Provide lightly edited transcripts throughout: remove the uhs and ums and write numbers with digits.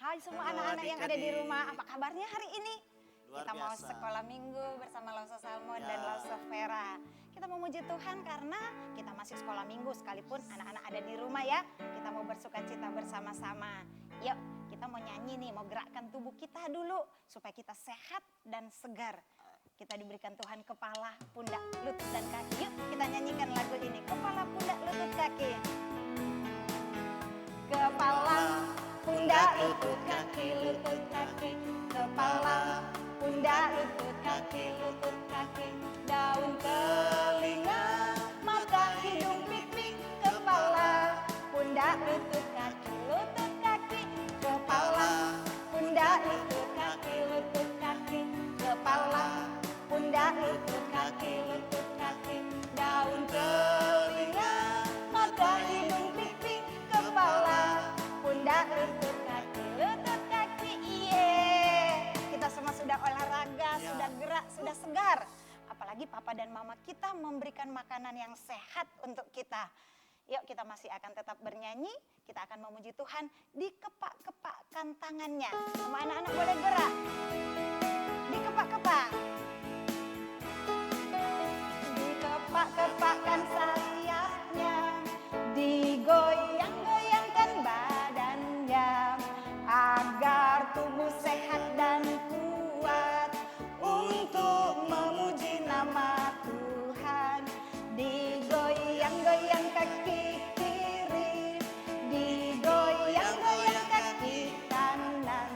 Hai semua anak-anak yang ada di rumah, apa kabarnya hari ini? Luar Kita mau biasa. sekolah minggu bersama Lausa Salmon Ya. dan Lausa Vera. Kita memuji Tuhan karena kita masih sekolah minggu sekalipun anak-anak ada di rumah ya. Kita mau bersuka cita bersama-sama. Yuk kita mau nyanyi nih, mau gerakkan tubuh kita dulu supaya kita sehat dan segar. Kita diberikan Tuhan kepala, pundak, lutut dan kaki. Yuk kita nyanyikan lagu ini. Kepala, pundak, lutut, kaki. Kepala, pundak, lutut, kaki, lutut, kaki. Kepala, pundak, lutut, kaki, lutut, kaki. Daun telinga, mata, hidung, pipi. Kepala, pundak, lutut, kaki, lutut, kaki. Kepala, pundak, lutut, kaki, lutut, kaki. Kepala, pundak, lutut, kaki, lutut, kaki. Daun telinga, mata, hidung, pipi. Kepala, pundak, lutut, kaki, lutut, kaki. Iye. Kita semua sudah olahraga, sudah gerak, sudah segar. Apalagi papa dan mama kita memberikan makanan yang sehat untuk kita. Yuk kita masih akan tetap bernyanyi, kita akan memuji Tuhan, dikepak-kepakkan tangannya. Semua anak-anak boleh gerak. Dikepak-kepak. Dikepak-kepakkan sayapnya, digoyang-goyangkan badannya, agar tubuh sehat dan kuat untuk memuji nama Tuhan. Digoyang-goyang kaki kiri, digoyang-goyang kaki kanan,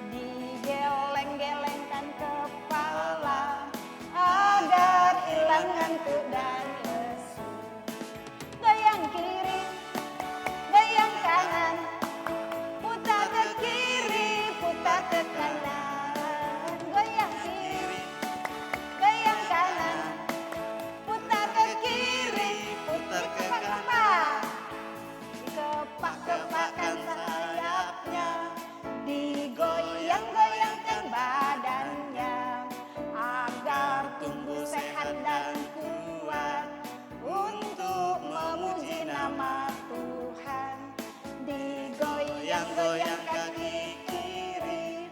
digeleng-gelengkan kepala agar hilang ngantuk dan lesu. Goyang kiri, goyang kanan, putar ke kiri, putar ke kanan. Goyang kiri, goyang kanan, putar ke kiri, putar ke kanan. Dikepak-kepakkan sayapnya, digoyang-goyangkan badannya, agar tumbuh sehat dan kuat untuk memuji nama Tuhan. Digoyang-goyang kaki kiri,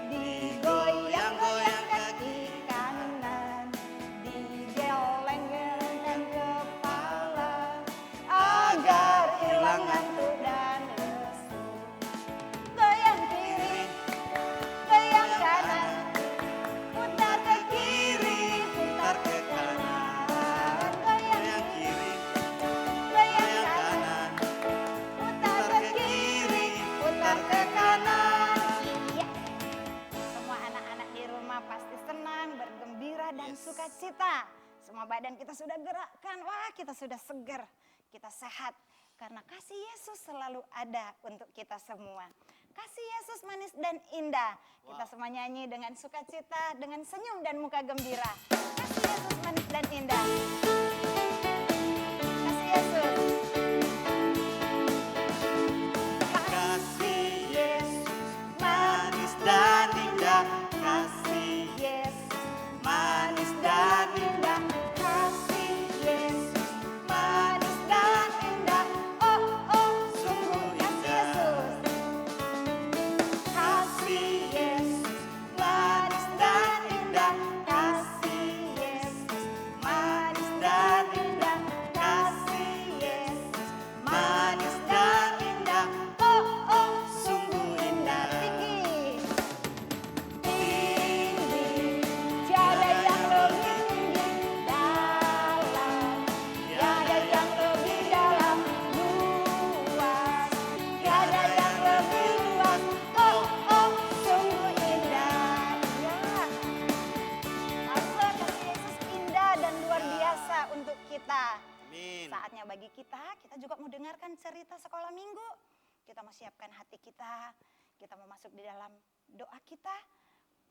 digoyang-goyang kaki kanan, digeleng-gelengkan kepala agar hilang ngantuk dan lesu. Goyang kiri, goyang kanan, putar ke kiri, putar ke kanan. Goyang kiri, goyang kanan, putar ke kiri, putar ke kanan. Iya. Semua anak-anak di rumah pasti senang, bergembira dan sukacita. Semua badan kita sudah gerakkan, wah kita sudah segar, kita sehat. Karena kasih Yesus selalu ada untuk kita semua. Kasih Yesus manis dan indah. Kita semua nyanyi dengan sukacita, dengan senyum dan muka gembira. Kasih Yesus manis dan indah. Kasih Yesus. Kasih Yesus manis dan indah. Kasih Yesus Manis dan indah. Kasih Yesus manis dan indah. Oh oh sungguh kasih Yesus. Kasih Yesus manis dan indah. Kasih Yesus manis dan indah. Kasih Yesus manis dan indah. Oh oh sungguh indah. Tinggi. Tinggi, tiada yang lebih tinggi, dalam, tiada yang lebih dalam, luas, tiada yang lebih luas, oh oh sungguh indah. Ya, Pastor, kasih Yesus indah dan luar biasa untuk kita. Amin. Saatnya bagi kita juga mau dengarkan cerita sekolah minggu. Kita mau siapkan hati kita mau masuk di dalam doa kita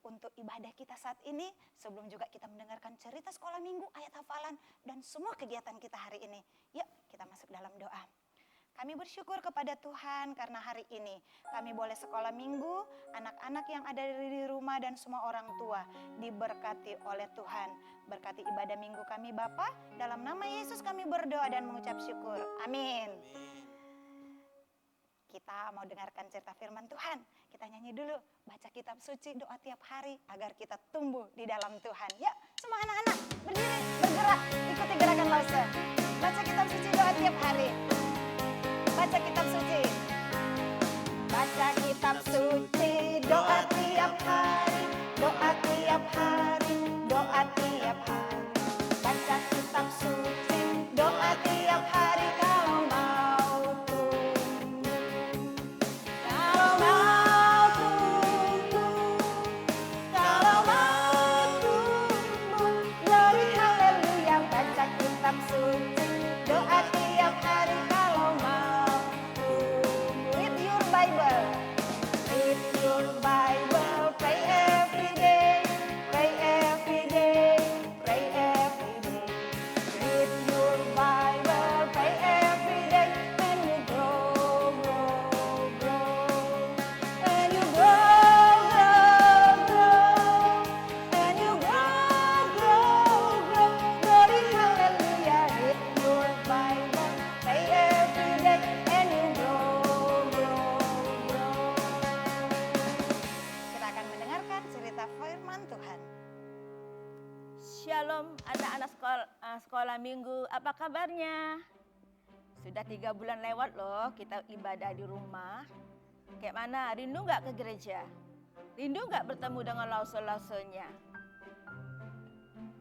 untuk ibadah kita saat ini. Sebelum juga kita mendengarkan cerita sekolah minggu, ayat hafalan, dan semua kegiatan kita hari ini. Yuk kita masuk dalam doa. Kami bersyukur kepada Tuhan karena hari ini kami boleh sekolah minggu, anak-anak yang ada di rumah dan semua orang tua diberkati oleh Tuhan. Berkati ibadah minggu kami Bapa, dalam nama Yesus kami berdoa dan mengucap syukur. Amin. Kita kita mau dengarkan cerita firman Tuhan. Kita nyanyi dulu, baca kitab suci, doa tiap hari agar kita tumbuh di dalam Tuhan. Yuk, semua anak-anak berdiri, bergerak, ikuti gerakan Lause. Baca kitab suci, doa tiap hari. Baca kitab suci. Baca kitab suci, doa tiap hari, doa tiap hari, doa tiap hari. Baca kitab suci, doa tiap hari kalau mau tumbuh. Kalau mau tumbuh, kalau mau tumbuh, glory haleluya. Baca kitab suci, doa tiap hari kalau mau tumbuh. Read your Bible. Read your Bible, pray every day, pray every day, pray every day. Read your Bible, pray every day, and you grow, grow, grow. And you grow, grow, grow. And you grow, grow, grow. Glory, hallelujah. Read your Bible, pray every day, and you grow, grow, grow. Kita akan mendengarkan cerita firman Tuhan. Shalom anak-anak sekolah minggu, apa kabarnya? Sudah 3 bulan lewat loh kita ibadah di rumah. Kayak mana, rindu gak ke gereja? Rindu gak bertemu dengan lause-lausenya?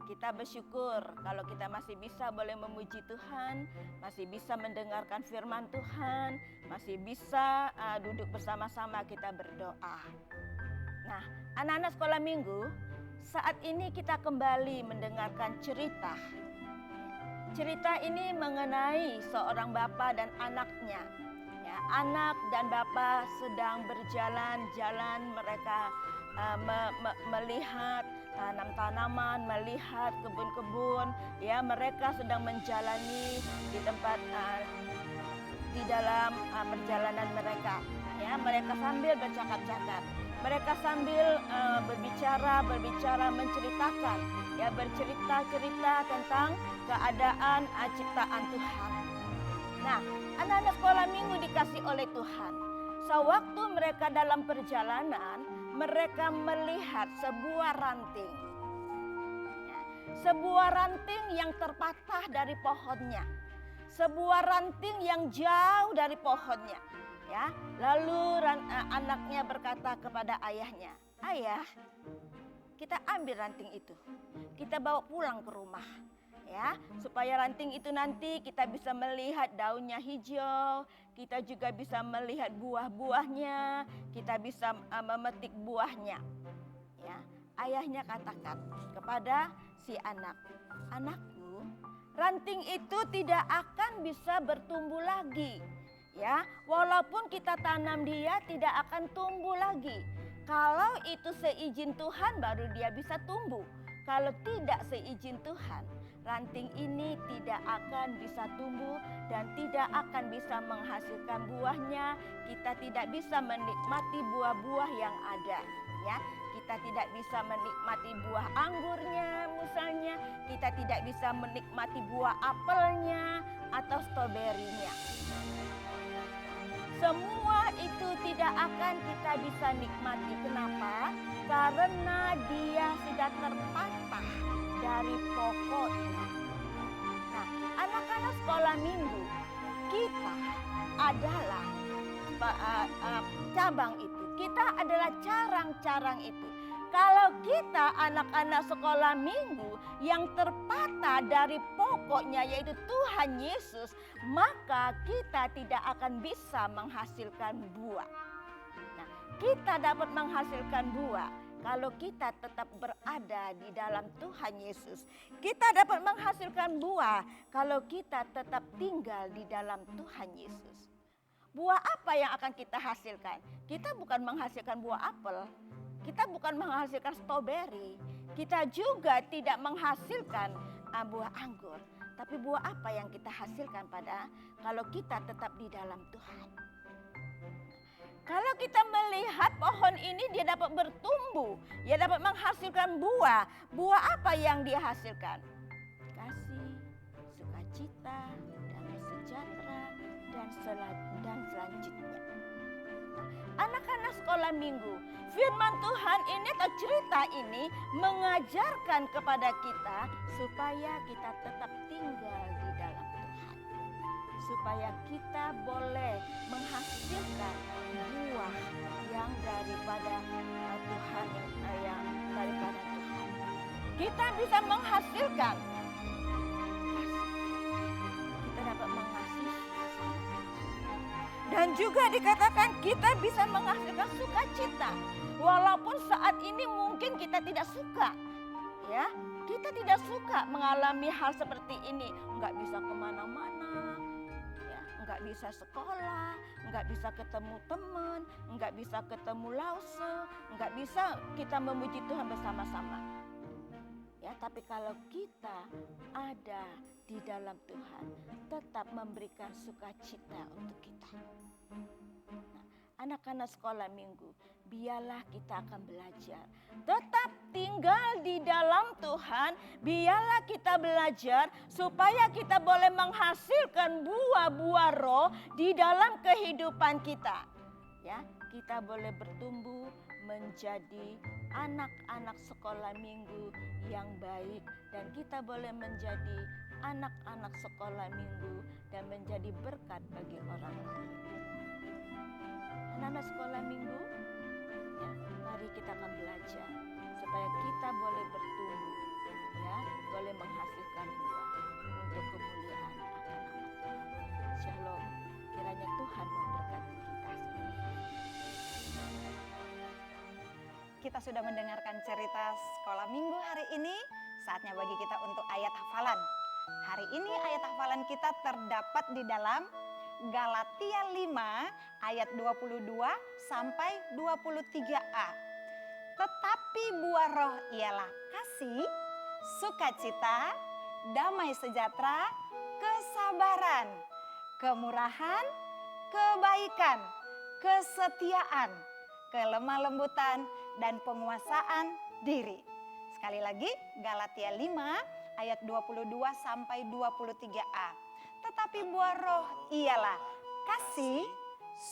Kita bersyukur kalau kita masih bisa boleh memuji Tuhan, masih bisa mendengarkan firman Tuhan, masih bisa duduk bersama-sama kita berdoa. Nah, anak-anak sekolah minggu, saat ini kita kembali mendengarkan cerita. Cerita ini mengenai seorang bapa dan anaknya. Ya, anak dan bapa sedang berjalan-jalan, mereka melihat tanam-tanaman, melihat kebun-kebun. Ya, mereka sedang menjalani di tempat di dalam perjalanan mereka. Ya, mereka sambil bercakap-cakap. Mereka sambil berbicara, menceritakan, ya bercerita-cerita tentang keadaan ciptaan Tuhan. Nah, anak-anak sekolah minggu dikasih oleh Tuhan. Sewaktu mereka dalam perjalanan, mereka melihat sebuah ranting. Ya, sebuah ranting yang terpatah dari pohonnya. Sebuah ranting yang jauh dari pohonnya. Ya, lalu anaknya berkata kepada ayahnya, "Ayah, kita ambil ranting itu, kita bawa pulang ke rumah, ya, supaya ranting itu nanti kita bisa melihat daunnya hijau, kita juga bisa melihat buah-buahnya, kita bisa memetik buahnya." Ya, ayahnya katakan kepada si anak, "Anakku, ranting itu tidak akan bisa bertumbuh lagi. Ya, walaupun kita tanam dia tidak akan tumbuh lagi. Kalau itu seizin Tuhan baru dia bisa tumbuh. Kalau tidak seizin Tuhan, ranting ini tidak akan bisa tumbuh dan tidak akan bisa menghasilkan buahnya. Kita tidak bisa menikmati buah-buah yang ada, ya. Kita tidak bisa menikmati buah anggurnya misalnya, kita tidak bisa menikmati buah apelnya atau stroberinya. Semua itu tidak akan kita bisa nikmati. Kenapa? Karena dia sudah terpatah dari pokoknya. Nah, anak-anak sekolah minggu, kita adalah cabang itu. Kita adalah carang-carang itu. Kalau kita anak-anak sekolah minggu yang terpatah dari pokoknya yaitu Tuhan Yesus, maka kita tidak akan bisa menghasilkan buah. Nah, kita dapat menghasilkan buah kalau kita tetap berada di dalam Tuhan Yesus. Kita dapat menghasilkan buah kalau kita tetap tinggal di dalam Tuhan Yesus. Buah apa yang akan kita hasilkan? Kita bukan menghasilkan buah apel. Kita bukan menghasilkan stroberi, kita juga tidak menghasilkan buah anggur. Tapi buah apa yang kita hasilkan kalau kita tetap di dalam Tuhan? Kalau kita melihat pohon ini dia dapat bertumbuh, dia dapat menghasilkan buah. Buah apa yang dia hasilkan? Kasih, sukacita, damai sejahtera, dan selanjutnya. Nah, anak-anak sekolah minggu, firman Tuhan ini atau cerita ini mengajarkan kepada kita supaya kita tetap tinggal di dalam Tuhan. Supaya kita boleh menghasilkan buah yang daripada Tuhan, yang daripada Tuhan. Kita bisa menghasilkan, kita dapat mengasihi, dan juga dikatakan kita bisa menghasilkan sukacita. Walaupun saat ini mungkin kita tidak suka, ya, kita tidak suka mengalami hal seperti ini, nggak bisa kemana-mana, ya, nggak bisa sekolah, nggak bisa ketemu teman, nggak bisa ketemu lause, nggak bisa kita memuji Tuhan bersama-sama. Ya, tapi kalau kita ada di dalam Tuhan, tetap memberikan sukacita untuk kita. Nah, anak-anak sekolah minggu, biarlah kita akan belajar. Tetap tinggal di dalam Tuhan, biarlah kita belajar supaya kita boleh menghasilkan buah-buah roh di dalam kehidupan kita. Ya, kita boleh bertumbuh menjadi anak-anak sekolah minggu yang baik, dan kita boleh menjadi anak-anak sekolah minggu dan menjadi berkat bagi orang lain. Anak-anak sekolah minggu, ya, mari kita akan belajar supaya kita boleh bertumbuh, ya, boleh menghasilkan buah untuk kemuliaan akan nama Tuhan. Shalom, kiranya Tuhan memberkati kita semua. Kita sudah mendengarkan cerita sekolah minggu hari ini. Saatnya bagi kita untuk ayat hafalan. Hari ini ayat hafalan kita terdapat di dalam Galatia 5 ayat 22 sampai 23a. Tetapi buah roh ialah kasih, sukacita, damai sejahtera, kesabaran, kemurahan, kebaikan, kesetiaan, kelemah lembutan, dan penguasaan diri. Sekali lagi, Galatia 5 ayat 22 sampai 23a. Tetapi buah roh ialah kasih,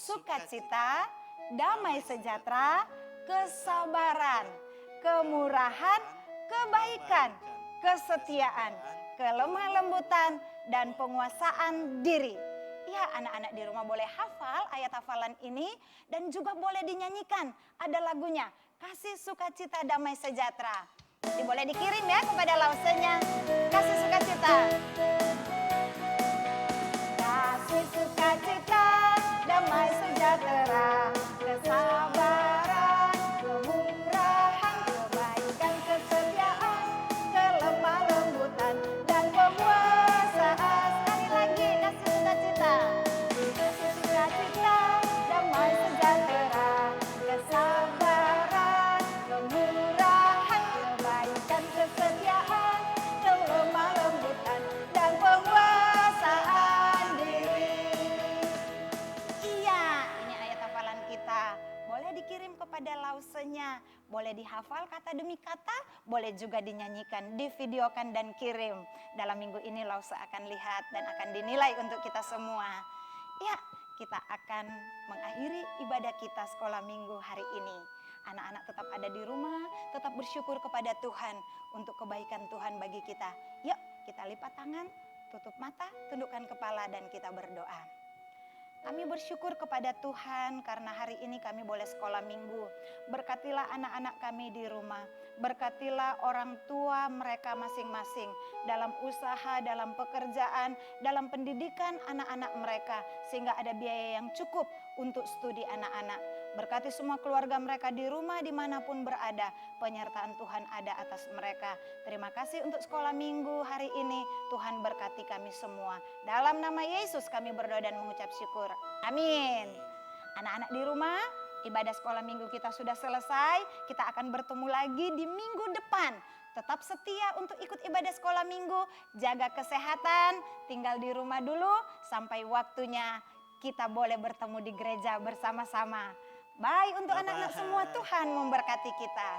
sukacita, damai sejahtera, kesabaran, kemurahan, kebaikan, kesetiaan, kelemah lembutan, dan penguasaan diri. Ya, anak-anak di rumah boleh hafal ayat hafalan ini dan juga boleh dinyanyikan. Ada lagunya, kasih, sukacita, damai sejahtera. Jadi boleh dikirim ya kepada lausenya. Kasih, sukacita. Kasih, sukacita, damai sejahtera, kesabaran, kemurahan, kebaikan, kesetiaan, kelemah lembutan, dan penguasaan. Sekali lagi, kasih, sukacita. Kasih, sukacita, damai sejahtera, kesabaran, kemurahan, kebaikan, kesetiaan, kelemah lembutan, dan penguasaan diri. Iya, ini ayat hafalan kita. Boleh dikirim kepada lausenya, boleh dihafal kata demi kata, boleh juga dinyanyikan, divideokan dan kirim. Dalam minggu ini lause akan lihat dan akan dinilai untuk kita semua. Ya, kita akan mengakhiri ibadah kita sekolah minggu hari ini. Anak-anak tetap ada di rumah, tetap bersyukur kepada Tuhan untuk kebaikan Tuhan bagi kita. Yuk, kita lipat tangan, tutup mata, tundukkan kepala, dan kita berdoa. Kami bersyukur kepada Tuhan karena hari ini kami boleh sekolah minggu. Berkatilah anak-anak kami di rumah. Berkatilah orang tua mereka masing-masing dalam usaha, dalam pekerjaan, dalam pendidikan anak-anak mereka. Sehingga ada biaya yang cukup untuk studi anak-anak. Berkati semua keluarga mereka di rumah dimanapun berada. Penyertaan Tuhan ada atas mereka. Terima kasih untuk sekolah minggu hari ini. Tuhan berkati kami semua. Dalam nama Yesus kami berdoa dan mengucap syukur. Amin. Anak-anak di rumah, ibadah sekolah minggu kita sudah selesai. Kita akan bertemu lagi di minggu depan. Tetap setia untuk ikut ibadah sekolah minggu. Jaga kesehatan, tinggal di rumah dulu sampai waktunya kita boleh bertemu di gereja bersama-sama. Bye untuk anak-anak semua, Tuhan memberkati kita.